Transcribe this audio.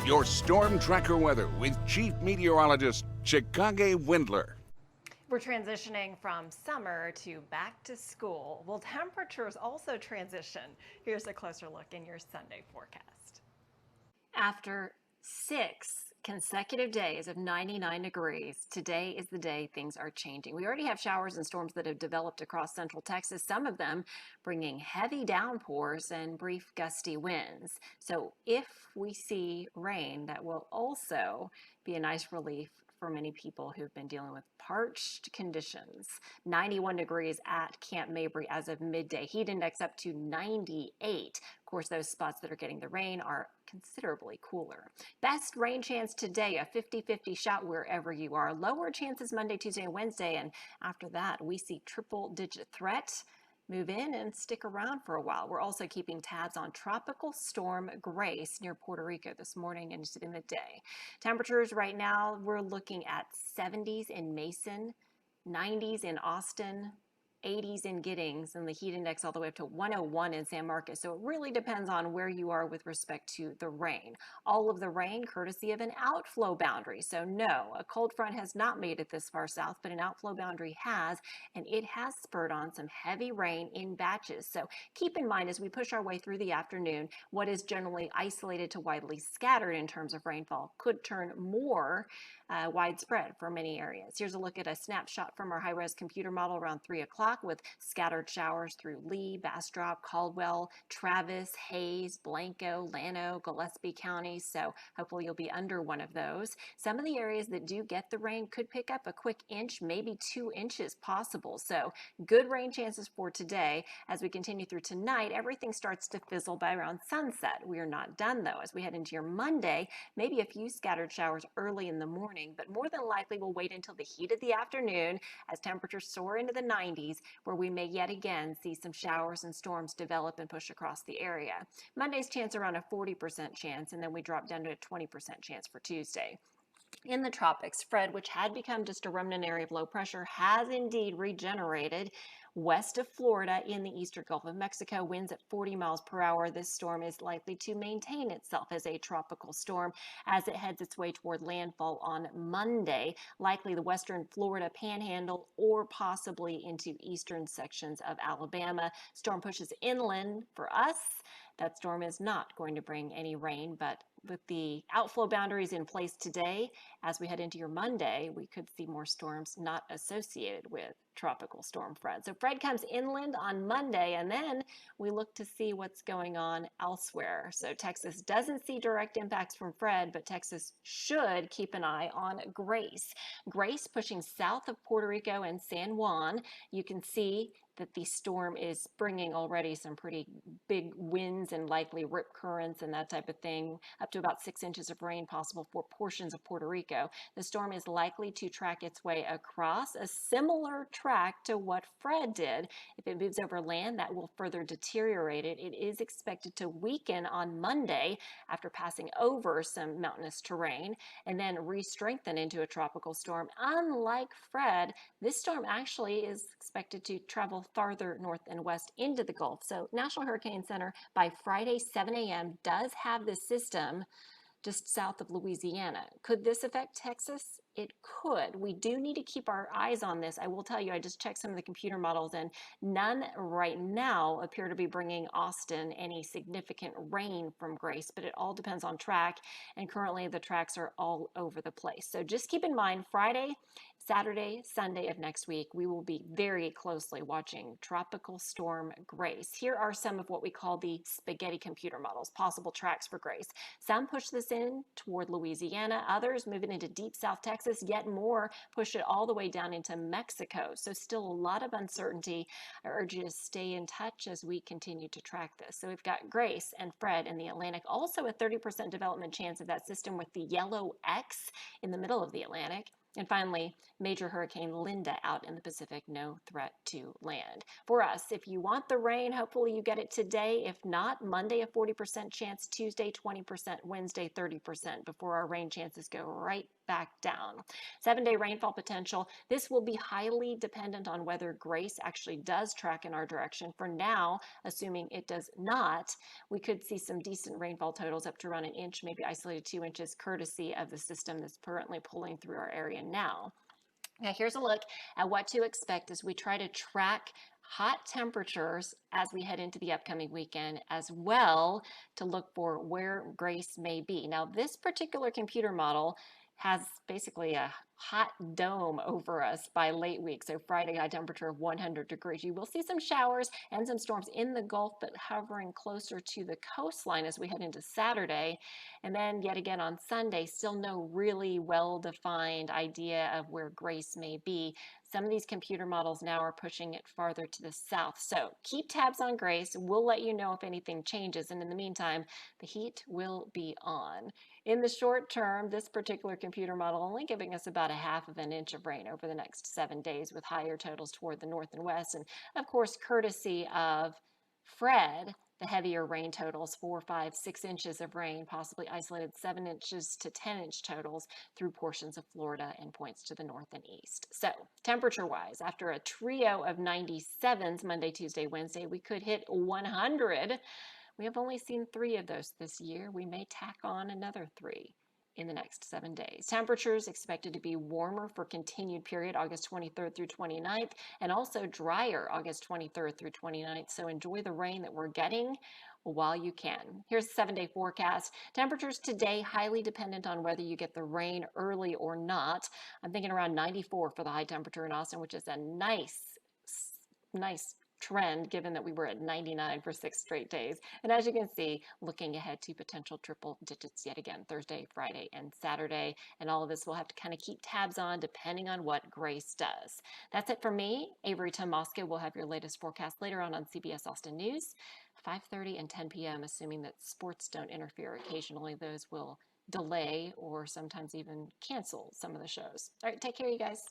Your Storm Tracker weather with Chief Meteorologist Chikage Windler. We're transitioning from summer to back to school. Will temperatures also transition? Here's a closer look in your Sunday forecast. After 6 consecutive days of 99 degrees, today is the day things are changing. We already have showers and storms that have developed across central Texas, some of them bringing heavy downpours and brief gusty winds. So if we see rain, that will also be a nice relief for many people who've been dealing with parched conditions. 91 degrees at Camp Mabry as of midday. Heat index up to 98. Of course, those spots that are getting the rain are considerably cooler. Best rain chance today, a 50-50 shot wherever you are. Lower chances Monday, Tuesday, and Wednesday. And after that, we see triple-digit threat move in and stick around for a while. We're also keeping tabs on Tropical Storm Grace near Puerto Rico this morning and into the midday. Temperatures right now, we're looking at 70s in Mason, 90s in Austin, 80s in Giddings, and the heat index all the way up to 101 in San Marcos. So it really depends on where you are with respect to the rain. All of the rain courtesy of an outflow boundary. So no, a cold front has not made it this far south, but an outflow boundary has, and it has spurred on some heavy rain in batches. So keep in mind as we push our way through the afternoon, what is generally isolated to widely scattered in terms of rainfall could turn more widespread for many areas. Here's a look at a snapshot from our high-res computer model around 3 o'clock with scattered showers through Lee, Bastrop, Caldwell, Travis, Hayes, Blanco, Llano, Gillespie counties. So hopefully you'll be under one of those. Some of the areas that do get the rain could pick up a quick inch, maybe 2 inches possible. So good rain chances for today. As we continue through tonight, everything starts to fizzle by around sunset. We are not done though. As we head into your Monday, maybe a few scattered showers early in the morning, but more than likely we'll wait until the heat of the afternoon as temperatures soar into the 90s, where we may yet again see some showers and storms develop and push across the area. Monday's chance around a 40% chance, and then we drop down to a 20% chance for Tuesday. In the tropics, Fred, which had become just a remnant area of low pressure, has indeed regenerated west of Florida in the eastern Gulf of Mexico. Winds at 40 miles per hour. This storm is likely to maintain itself as a tropical storm as it heads its way toward landfall on Monday, likely the western Florida panhandle or possibly into eastern sections of Alabama. Storm pushes inland for us. That storm is not going to bring any rain, but with the outflow boundaries in place today, as we head into your Monday, we could see more storms not associated with tropical storm Fred. So Fred comes inland on Monday, and then we look to see what's going on elsewhere. So Texas doesn't see direct impacts from Fred, but Texas should keep an eye on Grace. Grace pushing south of Puerto Rico and San Juan. You can see that the storm is bringing already some pretty big winds and likely rip currents and that type of thing, up to about 6 inches of rain possible for portions of Puerto Rico. The storm is likely to track its way across a similar track to what Fred did. If it moves over land, that will further deteriorate it. It is expected to weaken on Monday after passing over some mountainous terrain and then re-strengthen into a tropical storm. Unlike Fred, this storm actually is expected to travel farther north and west into the Gulf. So National Hurricane Center by Friday 7 a.m. does have this system just south of Louisiana. Could this affect Texas? It could. We do need to keep our eyes on this. I will tell you, I just checked some of the computer models and none right now appear to be bringing Austin any significant rain from Grace, but it all depends on track, and currently the tracks are all over the place. So just keep in mind, Friday, Saturday, Sunday of next week, we will be very closely watching Tropical Storm Grace. Here are some of what we call the spaghetti computer models, possible tracks for Grace. Some push this in toward Louisiana, others move it into deep South Texas, yet more push it all the way down into Mexico. So still a lot of uncertainty. I urge you to stay in touch as we continue to track this. So we've got Grace and Fred in the Atlantic, also a 30% development chance of that system with the yellow X in the middle of the Atlantic. And finally, major hurricane Linda out in the Pacific, no threat to land. For us, if you want the rain, hopefully you get it today. If not, Monday a 40% chance, Tuesday 20%, Wednesday 30% before our rain chances go right back down. 7-day rainfall potential. This will be highly dependent on whether Grace actually does track in our direction. For now, assuming it does not, we could see some decent rainfall totals up to around an inch, maybe isolated 2 inches, courtesy of the system that's currently pulling through our area now. Now here's a look at what to expect as we try to track hot temperatures as we head into the upcoming weekend, as well to look for where Grace may be. Now this particular computer model has basically a hot dome over us by late week. So Friday, high temperature of 100 degrees. You will see some showers and some storms in the Gulf, but hovering closer to the coastline as we head into Saturday. And then yet again on Sunday, still no really well-defined idea of where Grace may be. Some of these computer models now are pushing it farther to the south. So keep tabs on Grace. We'll let you know if anything changes. And in the meantime, the heat will be on. In the short term, this particular computer model only giving us about a half of an inch of rain over the next 7 days, with higher totals toward the north and west. And of course, courtesy of Fred, the heavier rain totals, 4, 5, 6 inches of rain, possibly isolated 7 inches to 10-inch totals through portions of Florida and points to the north and east. So temperature-wise, after a trio of 97s Monday, Tuesday, Wednesday, we could hit 100. We have only seen 3 of those this year. We may tack on another 3 in the next 7 days. Temperatures expected to be warmer for continued period August 23rd through 29th, and also drier August 23rd through 29th. So enjoy the rain that we're getting while you can. Here's the 7-day forecast. Temperatures today highly dependent on whether you get the rain early or not. I'm thinking around 94 for the high temperature in Austin, which is a nice trend given that we were at 99 for 6 straight days. And as you can see, looking ahead to potential triple digits yet again Thursday, Friday, and Saturday. And all of this we'll have to kind of keep tabs on depending on what Grace does. That's it for me. Avery Tomasco will have your latest forecast later on CBS Austin News, 5:30 and 10 p.m., assuming that sports don't interfere. Occasionally those will delay or sometimes even cancel some of the shows. All right, take care, you guys.